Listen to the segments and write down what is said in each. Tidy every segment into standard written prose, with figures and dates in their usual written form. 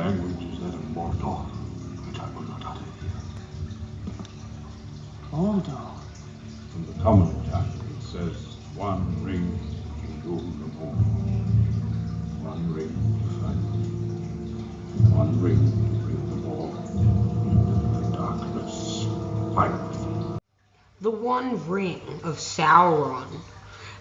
language is that of Mordor, which I will not utter here. Arda. In the commentary it says, one ring can rule them all. One ring to fight them. One ring to bring them all into the darkness. Fight with them. The One Ring of Sauron.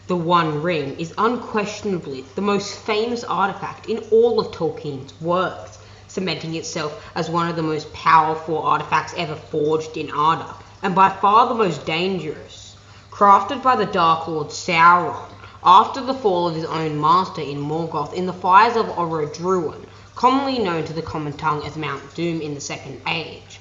The One Ring is unquestionably the most famous artifact in all of Tolkien's works, cementing itself as one of the most powerful artifacts ever forged in Arda, and by far the most dangerous. Crafted by the Dark Lord Sauron after the fall of his own master in Morgoth in the fires of Orodruin, commonly known to the common tongue as Mount Doom in the Second Age.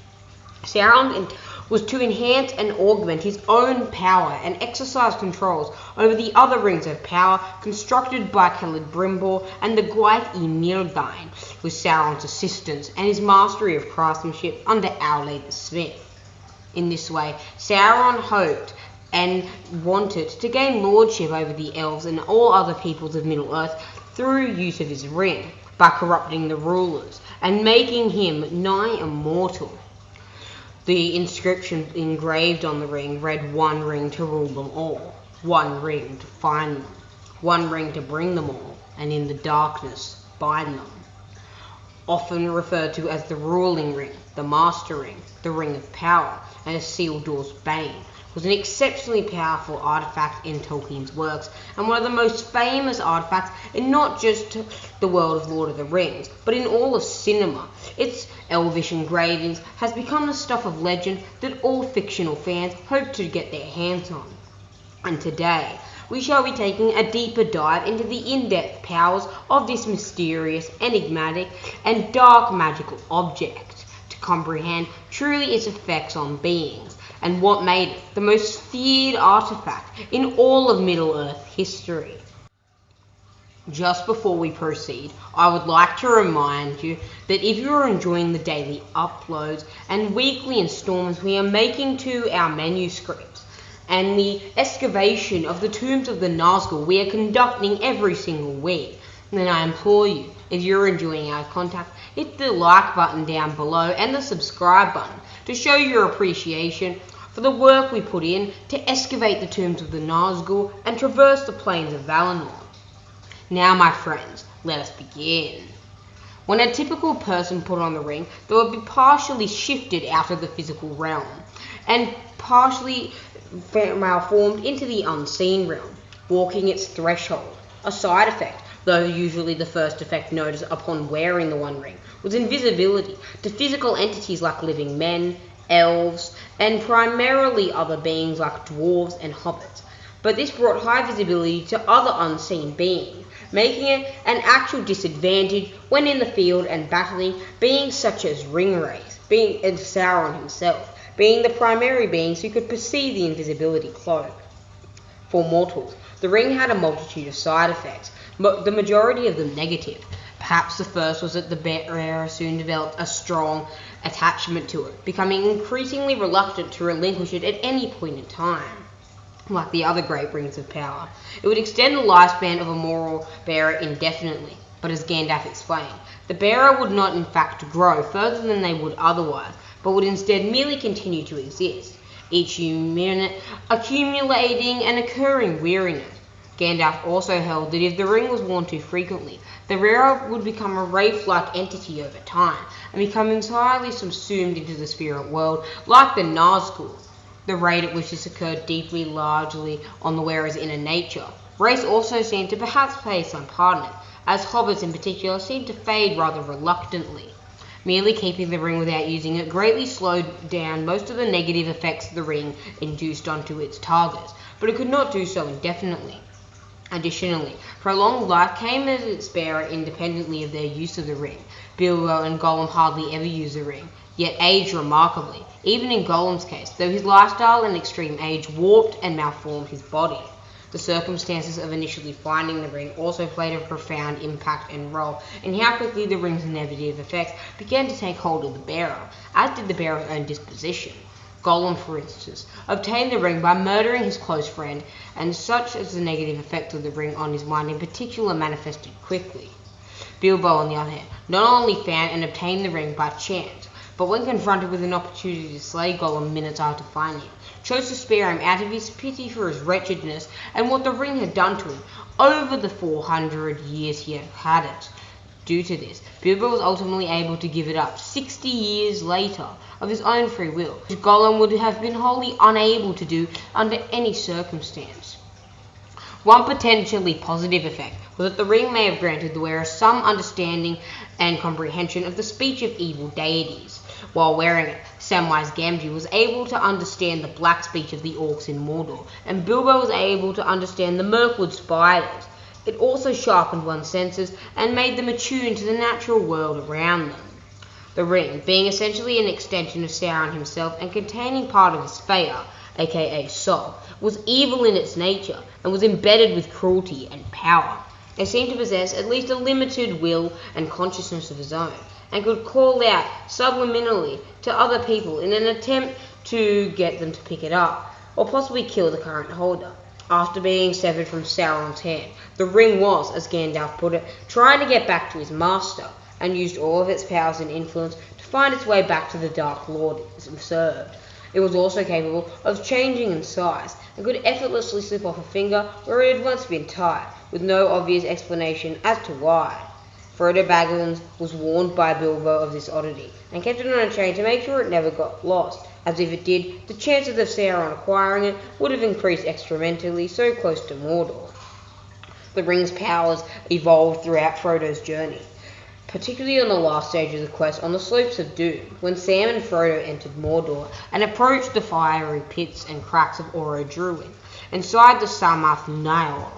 Sauron's intent was to enhance and augment his own power and exercise controls over the other rings of power constructed by Celebrimbor and the Gwaith y Myrddin, with Sauron's assistance and his mastery of craftsmanship under Aule the Smith. In this way, Sauron hoped and wanted to gain lordship over the elves and all other peoples of Middle-earth through use of his ring, by corrupting the rulers and making him nigh immortal. The inscription engraved on the ring read, "One ring to rule them all, one ring to find them, one ring to bring them all, and in the darkness bind them." Often referred to as the ruling ring, the master ring, the ring of power, and Isildur's bane, was an exceptionally powerful artifact in Tolkien's works, and one of the most famous artifacts in not just the world of Lord of the Rings, but in all of cinema. Its elvish engravings has become the stuff of legend that all fictional fans hope to get their hands on. And today, we shall be taking a deeper dive into the in-depth powers of this mysterious, enigmatic, and dark magical object, to comprehend truly its effects on beings, and what made it the most feared artifact in all of Middle-earth history. Just before we proceed, I would like to remind you that if you are enjoying the daily uploads and weekly installments we are making to our manuscripts, and the excavation of the tombs of the Nazgul we are conducting every single week, then I implore you, if you're enjoying our content, hit the like button down below and the subscribe button to show your appreciation for the work we put in to excavate the tombs of the Nazgul and traverse the plains of Valinor. Now, my friends, let us begin. When a typical person put on the ring, they would be partially shifted out of the physical realm and partially malformed into the unseen realm, walking its threshold. A side effect, though usually the first effect noticed upon wearing the One Ring, was invisibility to physical entities like living men, elves, and primarily other beings like dwarves and hobbits. But this brought high visibility to other unseen beings, making it an actual disadvantage when in the field and battling, beings such as Ringwraiths, and Sauron himself, being the primary beings who could perceive the invisibility cloak. For mortals, the ring had a multitude of side effects, but the majority of them negative. Perhaps the first was that the bearer soon developed a strong attachment to it, becoming increasingly reluctant to relinquish it at any point in time. Like the other great rings of power, it would extend the lifespan of a moral bearer indefinitely, but as Gandalf explained, the bearer would not in fact grow further than they would otherwise, but would instead merely continue to exist, each minute accumulating and occurring weariness. Gandalf also held that if the ring was worn too frequently, the wearer would become a wraith-like entity over time, and become entirely subsumed into the spirit world, like the Nazgul. The rate at which this occurred deeply largely on the wearer's inner nature. Wraiths also seemed to perhaps play some part in it, as hobbits in particular seemed to fade rather reluctantly. Merely keeping the ring without using it greatly slowed down most of the negative effects the ring induced onto its targets, but it could not do so indefinitely. Additionally, prolonged life came as its bearer independently of their use of the ring. Bilbo and Gollum hardly ever used the ring, yet aged remarkably, even in Gollum's case, though his lifestyle and extreme age warped and malformed his body. The circumstances of initially finding the ring also played a profound impact and role in how quickly the ring's negative effects began to take hold of the bearer, as did the bearer's own disposition. Gollum, for instance, obtained the ring by murdering his close friend, and such as the negative effect of the ring on his mind in particular manifested quickly. Bilbo, on the other hand, not only found and obtained the ring by chance, but when confronted with an opportunity to slay Gollum minutes after finding it, chose to spare him out of his pity for his wretchedness and what the ring had done to him over the 400 years he had had it. Due to this, Bilbo was ultimately able to give it up 60 years later of his own free will, which Gollum would have been wholly unable to do under any circumstance. One potentially positive effect was that the ring may have granted the wearer some understanding and comprehension of the speech of evil deities. While wearing it, Samwise Gamgee was able to understand the black speech of the orcs in Mordor, and Bilbo was able to understand the Mirkwood spiders. It also sharpened one's senses and made them attune to the natural world around them. The ring, being essentially an extension of Sauron himself and containing part of his Fëa, aka soul, was evil in its nature and was embedded with cruelty and power. It seemed to possess at least a limited will and consciousness of his own, and could call out subliminally to other people in an attempt to get them to pick it up, or possibly kill the current holder. After being severed from Sauron's hand, the ring was, as Gandalf put it, trying to get back to his master, and used all of its powers and influence to find its way back to the Dark Lord it served. It was also capable of changing in size, and could effortlessly slip off a finger where it had once been tied, with no obvious explanation as to why. Frodo Baggins was warned by Bilbo of this oddity, and kept it on a chain to make sure it never got lost, as if it did, the chances of Sauron acquiring it would have increased exponentially so close to Mordor. The ring's powers evolved throughout Frodo's journey, particularly on the last stage of the quest on the slopes of Doom, when Sam and Frodo entered Mordor and approached the fiery pits and cracks of Orodruin, inside the Samath Naor.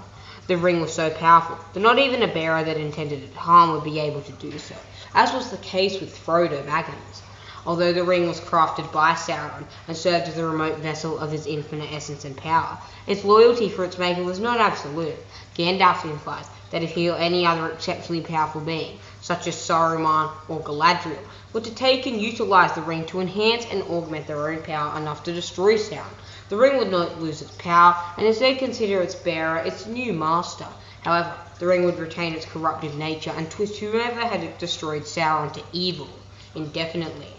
The ring was so powerful that not even a bearer that intended it harm would be able to do so, as was the case with Frodo Baggins. Although the ring was crafted by Sauron and served as a remote vessel of his infinite essence and power, its loyalty for its maker was not absolute. Gandalf implies that if he or any other exceptionally powerful being, such as Saruman or Galadriel, were to take and utilize the ring to enhance and augment their own power enough to destroy Sauron, the ring would not lose its power, and instead consider its bearer its new master. However, the ring would retain its corruptive nature and twist whoever had destroyed Sauron to evil indefinitely.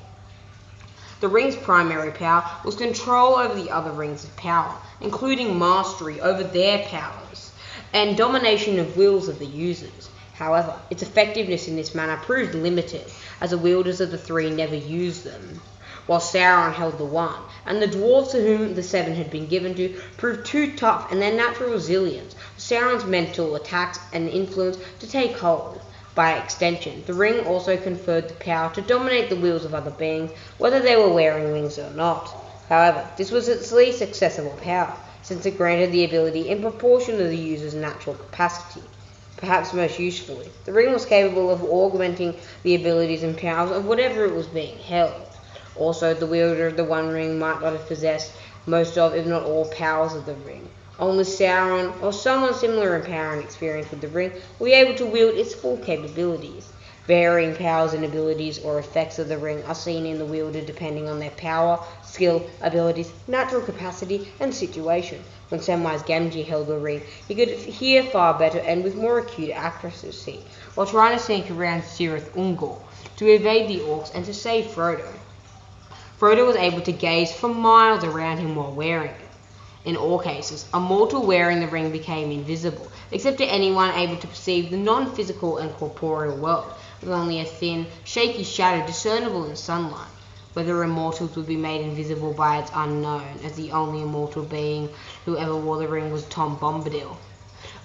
The ring's primary power was control over the other rings of power, including mastery over their powers, and domination of wills of the users. However, its effectiveness in this manner proved limited, as the wielders of the three never used them, while Sauron held the one, and the dwarves to whom the seven had been given to proved too tough and their natural resilience for Sauron's mental attacks and influence to take hold. By extension, the ring also conferred the power to dominate the wills of other beings, whether they were wearing wings or not. However, this was its least accessible power, since it granted the ability in proportion to the user's natural capacity. Perhaps most usefully, the ring was capable of augmenting the abilities and powers of whatever it was being held. Also, the wielder of the One Ring might not have possessed most of, if not all, powers of the ring. Only Sauron, or someone similar in power and experience with the ring, will be able to wield its full capabilities. Varying powers and abilities or effects of the ring are seen in the wielder depending on their power, skill, abilities, natural capacity, and situation. When Samwise Gamgee held the ring, he could hear far better and with more acute accuracy, while trying to sneak around Cirith Ungol to evade the orcs and to save Frodo. Frodo was able to gaze for miles around him while wearing it. In all cases, a mortal wearing the ring became invisible, except to anyone able to perceive the non-physical and corporeal world, with only a thin, shaky shadow discernible in sunlight. Whether immortals would be made invisible by its unknown, as the only immortal being who ever wore the ring was Tom Bombadil,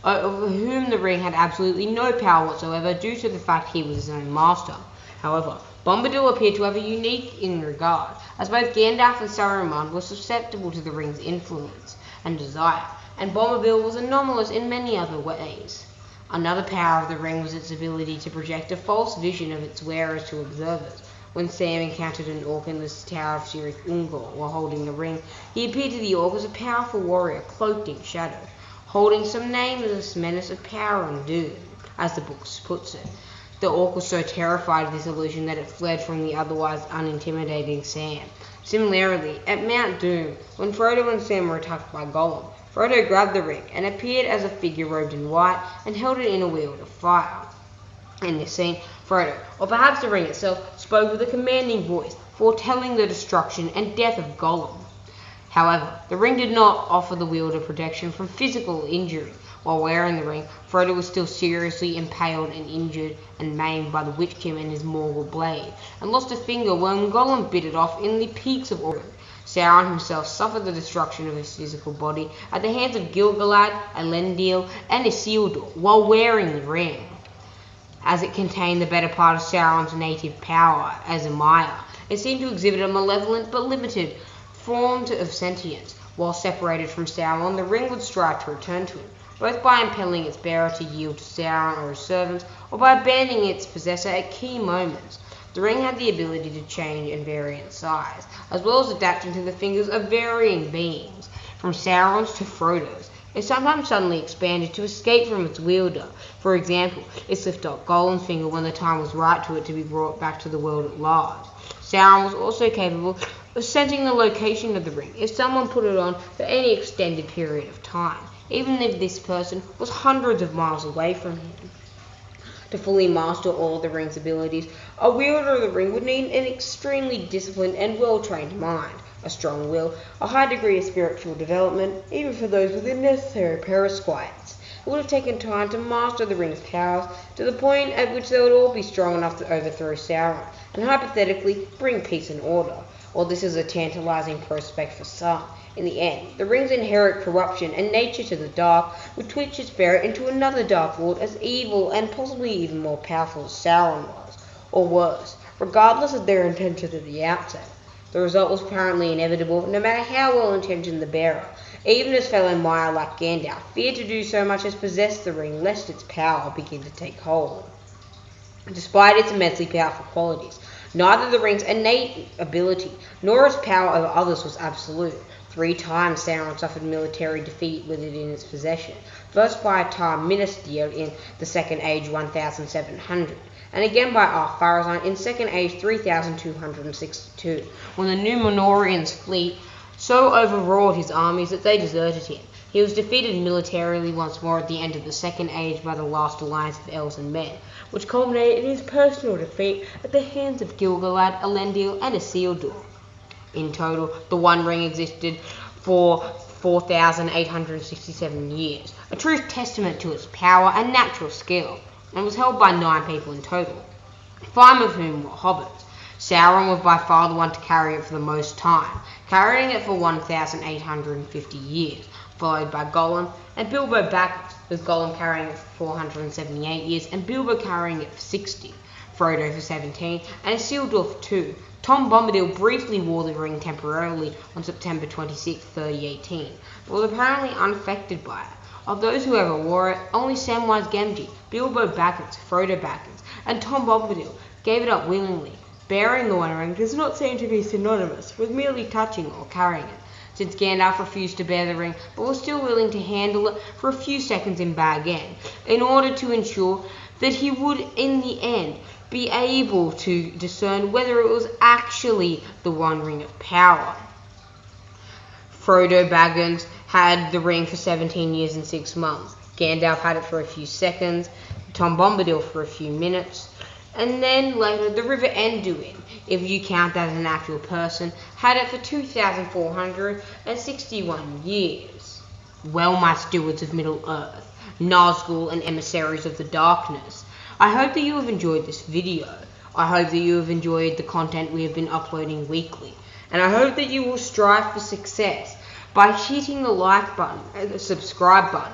over whom the ring had absolutely no power whatsoever due to the fact he was his own master. However, Bombadil appeared to have a unique in regard, as both Gandalf and Saruman were susceptible to the ring's influence and desire, and Bombadil was anomalous in many other ways. Another power of the ring was its ability to project a false vision of its wearers to observers. When Sam encountered an orc in the Tower of Cirith Ungol while holding the ring, he appeared to the orc as a powerful warrior cloaked in shadow, holding some nameless menace of power and doom, as the book puts it. The orc was so terrified of this illusion that it fled from the otherwise unintimidating Sam. Similarly, at Mount Doom, when Frodo and Sam were attacked by Gollum, Frodo grabbed the ring and appeared as a figure robed in white and held it in a wheel of fire. In this scene, Frodo, or perhaps the ring itself, spoke with a commanding voice, foretelling the destruction and death of Gollum. However, the ring did not offer the wielder protection from physical injury. While wearing the ring, Frodo was still seriously impaled and injured and maimed by the Witch King and his Morgul blade, and lost a finger when Gollum bit it off in the peaks of Arda. Sauron himself suffered the destruction of his physical body at the hands of Gil-galad, Elendil, and Isildur while wearing the ring, as it contained the better part of Sauron's native power as a Maya. It seemed to exhibit a malevolent but limited form of sentience. While separated from Sauron, the ring would strive to return to him, both by impelling its bearer to yield to Sauron or his servants, or by abandoning its possessor at key moments. The ring had the ability to change and vary in size, as well as adapting to the fingers of varying beings, from Sauron's to Frodo's. It sometimes suddenly expanded to escape from its wielder. For example, it slipped off Gollum's finger when the time was right to it to be brought back to the world at large. Sauron was also capable of sensing the location of the ring if someone put it on for any extended period of time, even if this person was hundreds of miles away from him. To fully master all of the ring's abilities, a wielder of the ring would need an extremely disciplined and well-trained mind, a strong will, a high degree of spiritual development, even for those with the necessary perisquites. It would have taken time to master the ring's powers to the point at which they would all be strong enough to overthrow Sauron, and hypothetically bring peace and order. While this is a tantalizing prospect for some, in the end, the ring's inherent corruption and nature to the dark would twitch its bearer into another Dark Lord as evil and possibly even more powerful as Sauron was, or worse, regardless of their intentions at the outset. The result was apparently inevitable, no matter how well-intentioned the bearer. Even his fellow Maya like Gandalf feared to do so much as possess the ring, lest its power begin to take hold. Despite its immensely powerful qualities, neither the ring's innate ability nor its power over others was absolute. 3 times Sauron suffered military defeat with it in its possession, first by Tar Minastir in the Second Age 1700, and again by Ar-Pharazôn in Second Age 3262, when the Númenóreans' fleet so overawed his armies that they deserted him. He was defeated militarily once more at the end of the Second Age by the last alliance of elves and men, which culminated in his personal defeat at the hands of Gil-galad, Elendil, and Isildur. In total, the One Ring existed for 4,867 years, a true testament to its power and natural skill, and was held by 9 people in total, 5 of whom were hobbits. Sauron was by far the one to carry it for the most time, carrying it for 1,850 years, followed by Gollum and Bilbo Baggins, with Gollum carrying it for 478 years and Bilbo carrying it for 60, Frodo for 17, and Isildur for 2. Tom Bombadil briefly wore the ring temporarily on September 26, 3018, but was apparently unaffected by it. Of those who ever wore it, only Samwise Gamgee, Bilbo Baggins, Frodo Baggins, and Tom Bombadil gave it up willingly. Bearing the One Ring does not seem to be synonymous with merely touching or carrying it, since Gandalf refused to bear the ring but was still willing to handle it for a few seconds in Bag End, in order to ensure that he would, in the end, be able to discern whether it was actually the One Ring of Power. Frodo Baggins had the ring for 17 years and 6 months. Gandalf had it for a few seconds, Tom Bombadil for a few minutes, and then later the River Anduin, if you count that as an actual person, had it for 2,461 years. Well, my stewards of Middle-earth, Nazgul and emissaries of the darkness, I hope that you have enjoyed this video. I hope that you have enjoyed the content we have been uploading weekly, and I hope that you will strive for success by hitting the like button and the subscribe button.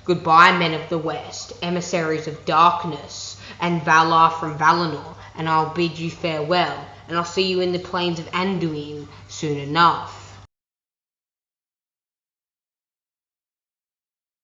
Goodbye, men of the West, emissaries of darkness, and Valar from Valinor, and I'll bid you farewell, and I'll see you in the plains of Anduin soon enough.